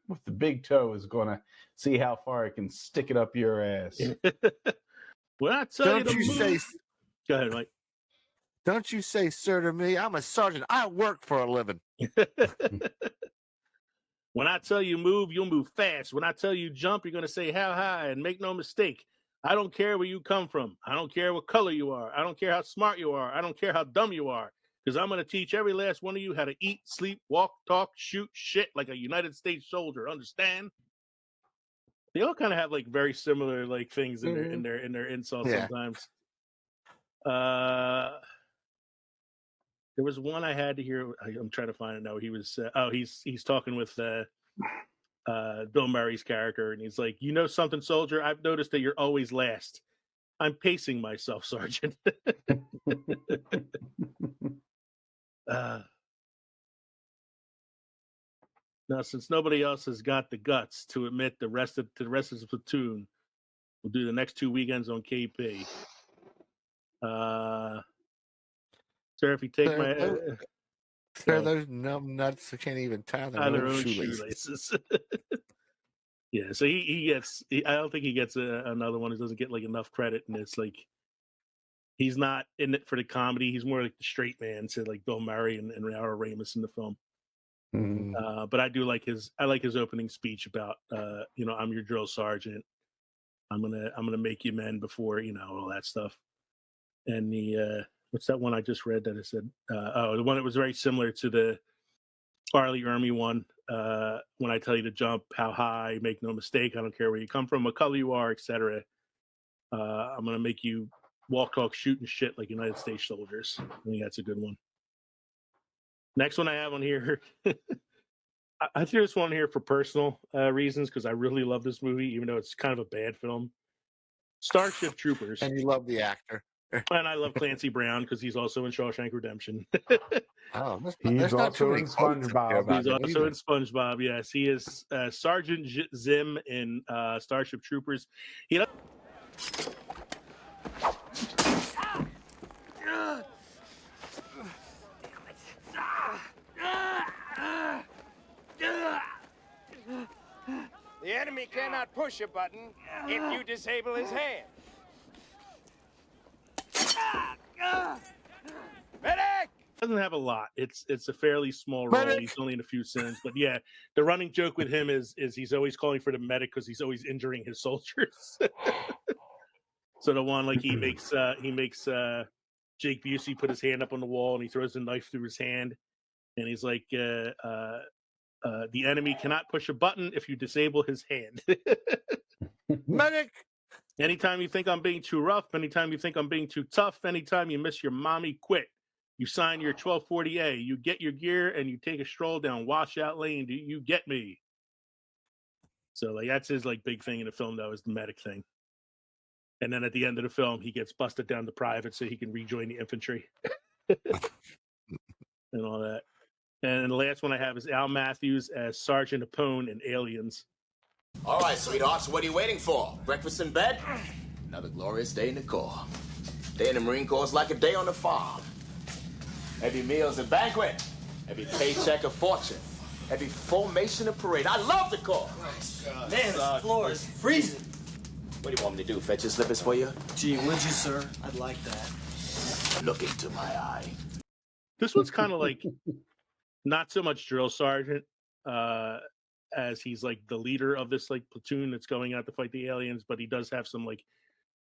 with the big toe, is going to see how far he can stick it up your ass. Well, I tell Don't you say... Go ahead, Mike. Don't you say sir to me. I'm a sergeant. I work for a living. When I tell you move, you'll move fast. When I tell you jump, you're going to say how high, and make no mistake. I don't care where you come from. I don't care what color you are. I don't care how smart you are. I don't care how dumb you are. Because I'm going to teach every last one of you how to eat, sleep, walk, talk, shoot, shit like a United States soldier. Understand? They all kind of have like very similar like things in their insults sometimes. There was one I had to hear. I'm trying to find it now. He was he's talking with Bill Murray's character, and he's like, "You know something, soldier? I've noticed that you're always last. I'm pacing myself, Sergeant." Now, since nobody else has got the guts to admit to the rest of the platoon, we'll do the next 2 weekends on KP. Sir, if you take those numb nuts who can't even tie their own shoelaces. Yeah, so he gets. I don't think he gets another one. He doesn't get like enough credit, and it's like he's not in it for the comedy. He's more like the straight man to like Bill Murray and Harold Ramis in the film. Mm-hmm. But I do like his opening speech about I'm your drill sergeant. I'm gonna make you men before all that stuff. And the what's that one I just read that I said? The one that was very similar to the Arlie Ermy one. When I tell you to jump, how high, make no mistake. I don't care where you come from, what color you are, etc. I'm gonna make you walk, talk, shoot, and shit like United States soldiers. I think that's a good one. Next one I have on here. I threw this one here for personal reasons because I really love this movie, even though it's kind of a bad film. Starship Troopers. And you love the actor. And I love Clancy Brown because he's also in Shawshank Redemption. He's also in SpongeBob. He's also in SpongeBob. Yes, he is Sergeant Zim in Starship Troopers. The enemy cannot push a button if you disable his hand. Medic! Doesn't have a lot. It's a fairly small role. Medic! He's only in a few scenes, but yeah, the running joke with him is he's always calling for the medic because he's always injuring his soldiers. So the one like he makes Jake Busey put his hand up on the wall and he throws the knife through his hand, and he's like, the enemy cannot push a button if you disable his hand. Medic! Anytime you think I'm being too rough, anytime you think I'm being too tough, anytime you miss your mommy, quit. You sign your 1240A, you get your gear, and you take a stroll down Washout Lane. Do you get me? So like that's his like big thing in the film, though, is the medic thing. And then at the end of the film, he gets busted down to private so he can rejoin the infantry and all that. And the last one I have is Al Matthews as Sergeant Apone in Aliens. All right, sweethearts, what are you waiting for? Breakfast in bed? Another glorious day in the Corps. Day in the Marine Corps is like a day on the farm. Every meal's a banquet. Every paycheck a fortune. Every formation a parade. I love the Corps. Man, this floor is freezing. What do you want me to do, fetch your slippers for you? Gee, would you, sir? I'd like that. Look into my eye. This one's kind of like not so much drill sergeant as he's like the leader of this like platoon that's going out to fight the aliens, but he does have some like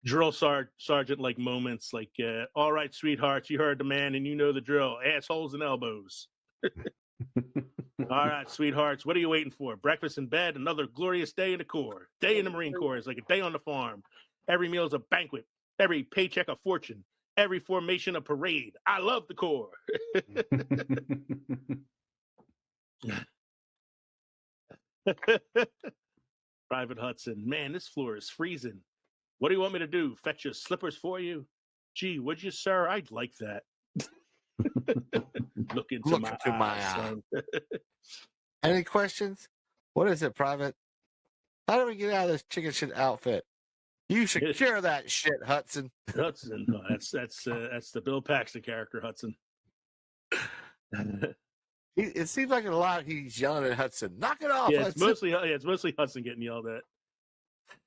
drill sergeant like moments, like all right, sweethearts, you heard the man and you know the drill, assholes and elbows. All right, sweethearts, what are you waiting for? Breakfast in bed, another glorious day in the Corps. Day in the Marine Corps is like a day on the farm. Every meal is a banquet. Every paycheck a fortune. Every formation a parade. I love the Corps. Private Hudson, man, this floor is freezing. What do you want me to do? Fetch your slippers for you? Gee, would you, sir? I'd like that. Look into my eye. Any questions? What is it, Private? How do we get out of this chicken shit outfit? You secure that shit, Hudson. Hudson, no, that's the Bill Paxton character, Hudson. It seems like a lot he's yelling at Hudson. Knock it off, Yeah, Hudson. it's mostly Hudson getting yelled at.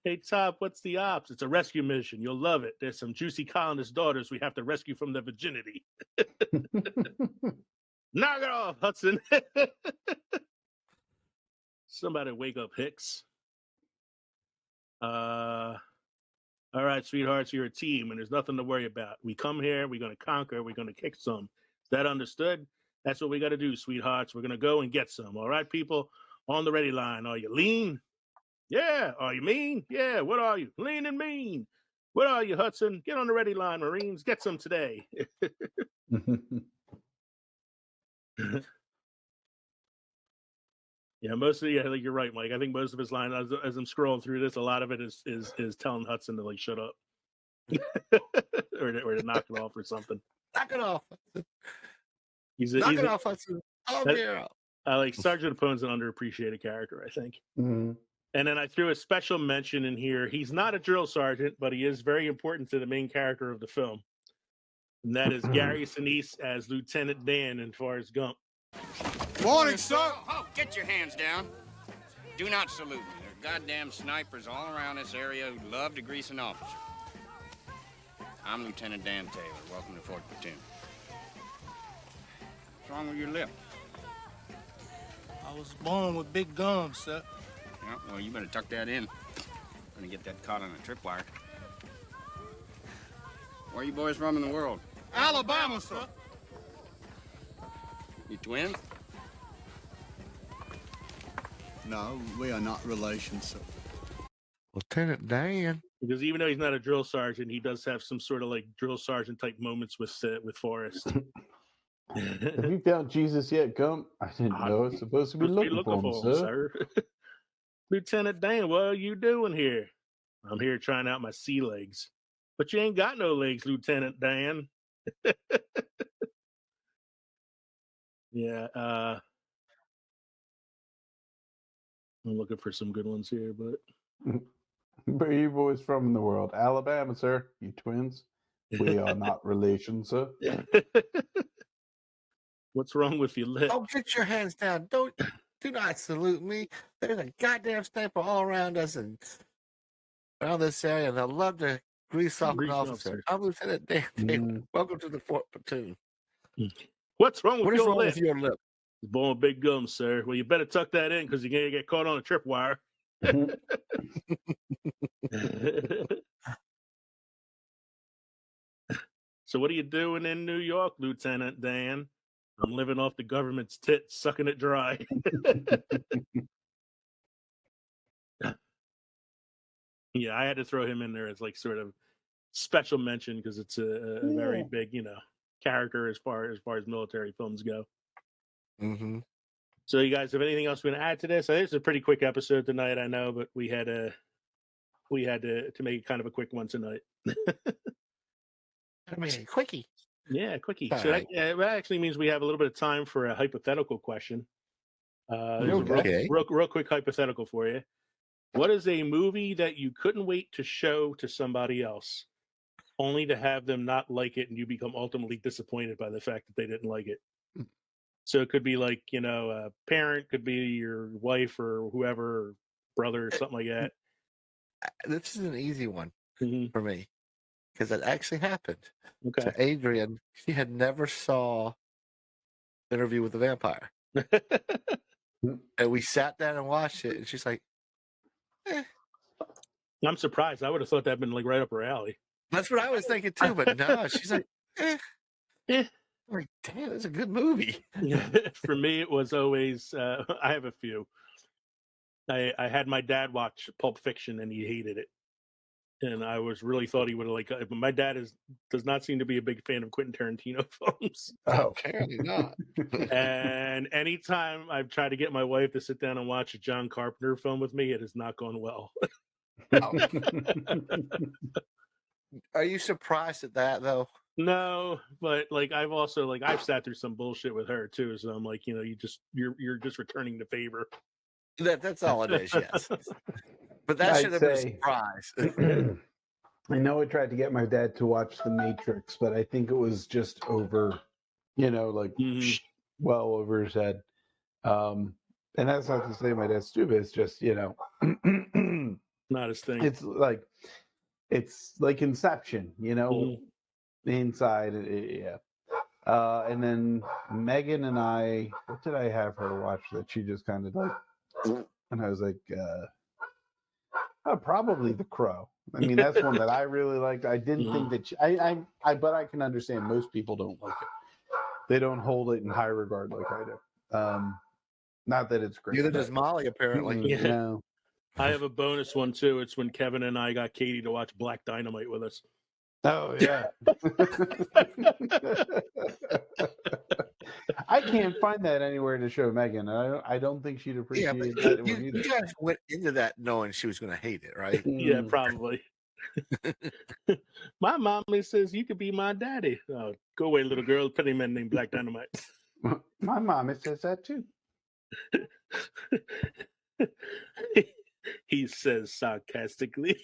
Hey, Top, what's the ops? It's a rescue mission. You'll love it. There's some juicy colonist daughters we have to rescue from their virginity. Knock it off, Hudson. Somebody wake up, Hicks. All right, sweethearts, you're a team, and there's nothing to worry about. We come here, we're going to conquer, we're going to kick some. Is that understood? That's what we got to do, sweethearts. We're going to go and get some. All right, people? On the ready line. Are you lean? Yeah. Are you mean? Yeah. What are you? Lean and mean. What are you, Hudson? Get on the ready line, Marines. Get some today. Yeah, like you're right, Mike. I think most of his line, as I'm scrolling through this, a lot of it is telling Hudson to like shut up, or to knock it off or something. Knock it off. Knock it off, Hudson. Oh, dear. Like Sergeant Apone's an underappreciated character, I think. Mm-hmm. And then I threw a special mention in here. He's not a drill sergeant, but he is very important to the main character of the film, and that is Gary Sinise as Lieutenant Dan in Forrest Gump. Morning, sir. Oh, get your hands down. Do not salute me. There are goddamn snipers all around this area who love to grease an officer. I'm Lieutenant Dan Taylor. Welcome to 4th Platoon. What's wrong with your lip? I was born with big gums, sir. Yeah, well, you better tuck that in. Gonna get that caught on a tripwire. Where are you boys from in the world? Alabama, sir. You twins? No, we are not relations, sir. Lieutenant Dan. Because even though he's not a drill sergeant, he does have some sort of like drill sergeant type moments with Forrest. Have you found Jesus yet, Gump? I didn't know I was supposed to be looking for him, sir. Lieutenant Dan, what are you doing here? I'm here trying out my sea legs. But you ain't got no legs, Lieutenant Dan. Yeah, I'm looking for some good ones here, but Where are you boys from in the world? Alabama, sir. You twins. We are not relations, sir. What's wrong with your lip? Oh, get your hands down. Do not salute me. There's a goddamn sniper all around us and around this area, and I love to grease off an officer. I'm Lieutenant Dan Taylor. Welcome to the 4th Platoon. What's wrong with What is your wrong lip? with your lip? He's born with big gums, sir. Well, you better tuck that in because you're going to get caught on a tripwire. So what are you doing in New York, Lieutenant Dan? I'm living off the government's tits, sucking it dry. Yeah, I had to throw him in there as like sort of special mention because it's a very big, character as far as military films go. Mm-hmm. So you guys have anything else we want to add to this? I think it's a pretty quick episode tonight, I know, but we had to make kind of a quick one tonight. I mean, quickie. Yeah, quickie. All So right. that actually means we have a little bit of time for a hypothetical question. There's Okay. a real quick hypothetical for you. What is a movie that you couldn't wait to show to somebody else, only to have them not like it and you become ultimately disappointed by the fact that they didn't like it? So it could be like, a parent, could be your wife or whoever, or brother or something like that. This is an easy one Mm-hmm. for me because it actually happened. Okay. So Adrian, she had never saw Interview with the Vampire. And we sat down and watched it, and she's like, I'm surprised. I would have thought that'd been like right up her alley. That's what I was thinking too, but no, she's like, I'm like, damn, it's a good movie. For me, it was always, I have a few. I had my dad watch Pulp Fiction and he hated it. And I really thought he would have liked it. But my dad does not seem to be a big fan of Quentin Tarantino films. Oh, apparently not. And anytime I've tried to get my wife to sit down and watch a John Carpenter film with me, it has not gone well. Are you surprised at that though? No, but like I've sat through some bullshit with her too. So I'm like, you're just returning the favor. That's all it is, yes. But that should have been a surprise. I know I tried to get my dad to watch The Matrix, but I think it was just over, well over his head. And that's not to say my dad's stupid. It's just, not his thing. It's like Inception, inside. Yeah. And then Megan and I, what did I have her watch that she just kind of like, and I was like, probably The Crow. I mean, that's one that I really liked. I didn't think that but I can understand most people don't like it. They don't hold it in high regard like I do. Not that it's great. Neither does Molly, apparently. Yeah. No. I have a bonus one too. It's when Kevin and I got Katie to watch Black Dynamite with us. Oh yeah. I can't find that anywhere to show Megan. I don't think she'd appreciate that one either. You guys went into that knowing she was going to hate it, right? Yeah, probably. My mommy says you could be my daddy. Oh, go away, little girl. Pretty man named Black Dynamite. My mommy says that too. He says sarcastically.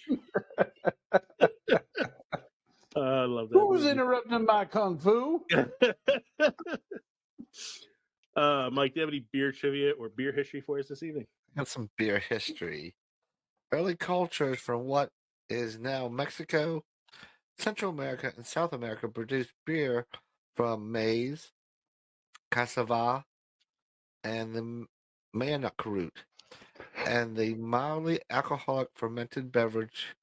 I love that. Who's interrupting my kung fu? Mike, do you have any beer trivia or beer history for us this evening? I have some beer history. Early cultures from what is now Mexico, Central America, and South America produced beer from maize, cassava, and the manioc root, and the mildly alcoholic fermented beverage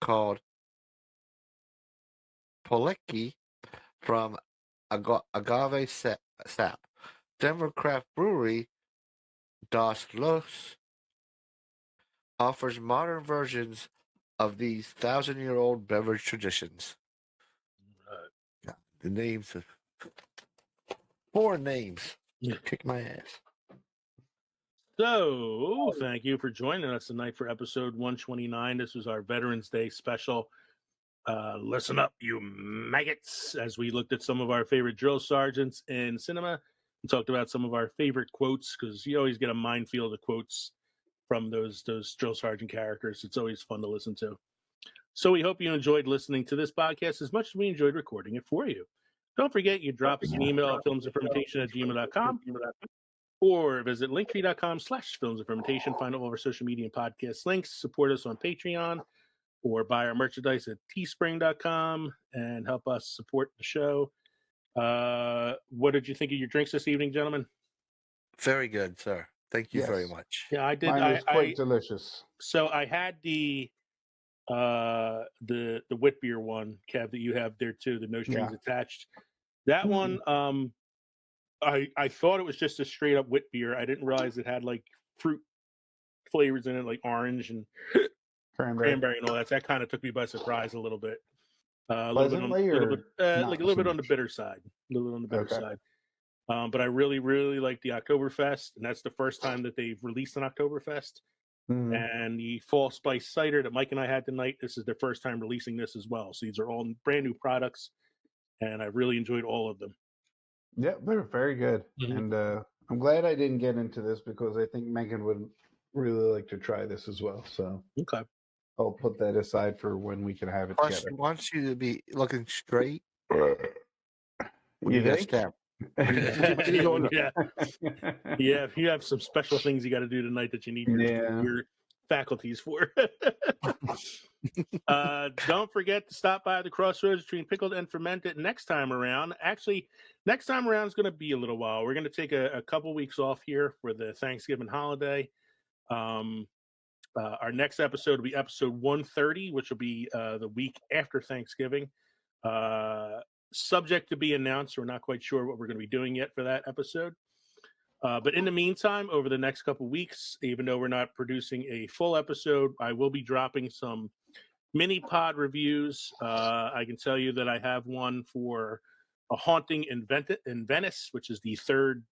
called Poleki from agave sap. Denver craft brewery Dos Los offers modern versions of these 1,000-year-old beverage traditions. God, the names of 4 names. Kick my ass. So, thank you for joining us tonight for episode 129. This was our Veterans Day special. Listen up, you maggots, as we looked at some of our favorite drill sergeants in cinema and talked about some of our favorite quotes, because you always get a minefield of quotes from those drill sergeant characters. It's always fun to listen to. So we hope you enjoyed listening to this podcast as much as we enjoyed recording it for you. Don't forget, you drop us an email at filmsoffermentation@gmail.com or visit linktree.com/filmsoffermentation. Find all of our social media and podcast links. Support us on Patreon or buy our merchandise at teespring.com and help us support the show. What did you think of your drinks this evening, gentlemen? Very good, sir. Thank you very much. Yeah, I did. Mine was quite delicious. So I had the the wit beer one, Kev, that you have there too, the no strings attached. That one, I thought it was just a straight up wit beer. I didn't realize it had like fruit flavors in it, like orange and cranberry and all that. So that kind of took me by surprise a little bit. A little bit on the bitter side. A little bit on the bitter side. But I really, really like the Oktoberfest, and that's the first time that they've released an Oktoberfest. Mm-hmm. And the fall spice cider that Mike and I had tonight, this is their first time releasing this as well. So these are all brand new products, and I really enjoyed all of them. Yeah, they're very good. Mm-hmm. And I'm glad I didn't get into this because I think Megan would really like to try this as well. So okay, I'll put that aside for when we can have it Plus, together. she wants you to be looking straight. You think? Yeah, you have some special things you got to do tonight that you need your faculties for. Don't forget to stop by the crossroads between pickled and fermented next time around. Actually, next time around is going to be a little while. We're going to take a couple weeks off here for the Thanksgiving holiday. Our next episode will be episode 130, which will be the week after Thanksgiving. Subject to be announced. We're not quite sure what we're going to be doing yet for that episode. But in the meantime, over the next couple weeks, even though we're not producing a full episode, I will be dropping some mini pod reviews. I can tell you that I have one for A Haunting in Venice, which is the third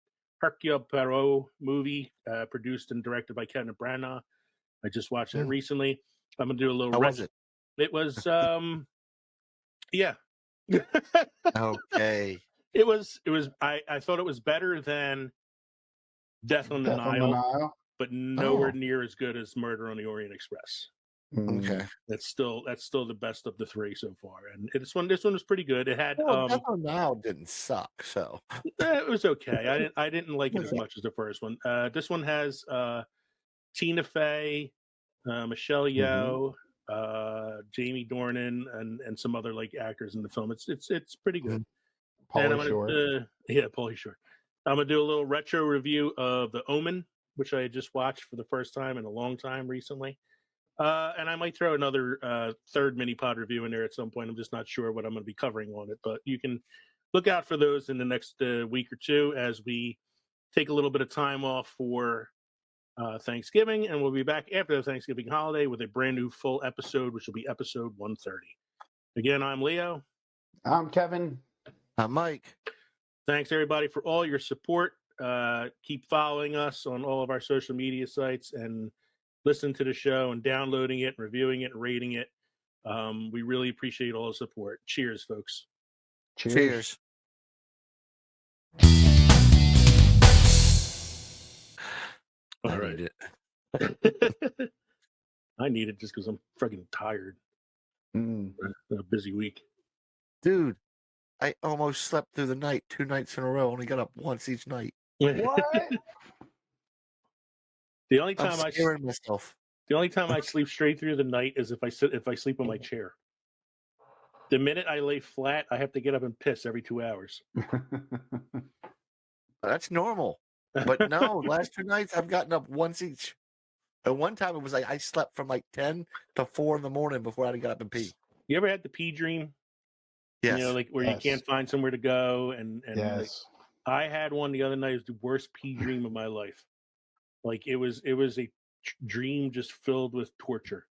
Hercule Poirot movie produced and directed by Kenneth Branagh. I just watched it recently. I'm going to do a little... How was it? It was, yeah. Okay. It was. I thought it was better than Death on the Nile, but nowhere near as good as Murder on the Orient Express. Okay. That's still the best of the three so far, and this one was pretty good. It had Death on the Nile didn't suck, so it was okay. I didn't like it as much as the first one. This one has Tina Fey, Michelle Yeoh, Jamie Dornan, and some other like actors in the film. It's pretty good. Pauly Shore. Pauly Shore. I'm gonna do a little retro review of The Omen, which I just watched for the first time in a long time recently. And I might throw another third mini pod review in there at some point. I'm just not sure what I'm going to be covering on it, but you can look out for those in the next week or two as we take a little bit of time off for Thanksgiving, and we'll be back after the Thanksgiving holiday with a brand new full episode, which will be episode 130. Again, I'm Leo. I'm Kevin. I'm Mike. Thanks, everybody, for all your support. Keep following us on all of our social media sites and listen to the show and downloading it, reviewing it, and rating it. We really appreciate all the support. Cheers, folks. Cheers. All right. I need it just because I'm freaking tired. A busy week. Dude, I almost slept through the night 2 nights in a row. Only got up once each night. What? The only time I'm scaring myself. The only time I sleep straight through the night is if I sleep on my chair. The minute I lay flat, I have to get up and piss every 2 hours. That's normal. But no, last 2 nights I've gotten up once each. And one time it was like I slept from like 10 to 4 in the morning before I had to get up and pee. You ever had the pee dream? Yes. You know, like where you can't find somewhere to go, and yes. Like, I had one the other night. It was the worst pee dream of my life. Like it was a dream just filled with torture.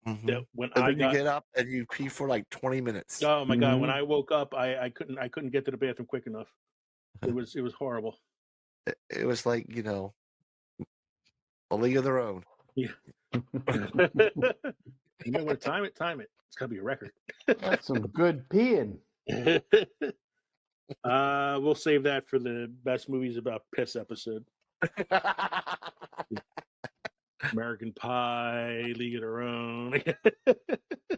Mm-hmm. That when and then you get up and you pee for like 20 minutes. Oh my God! When I woke up, I couldn't get to the bathroom quick enough. It was horrible. It was like, you know, a league of their own. Yeah. You know what? Time it. It's gotta be a record. That's some good peeing. We'll save that for the best movies about piss episode. American Pie, League of Their Own.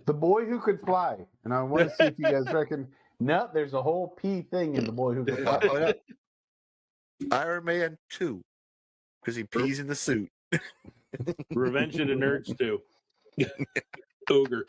The Boy Who Could Fly. And I want to see if you guys reckon. No, there's a whole pee thing in The Boy Who Could Fly. Iron Man 2. Because he pees in the suit. Revenge of the Nerds 2. Ogre.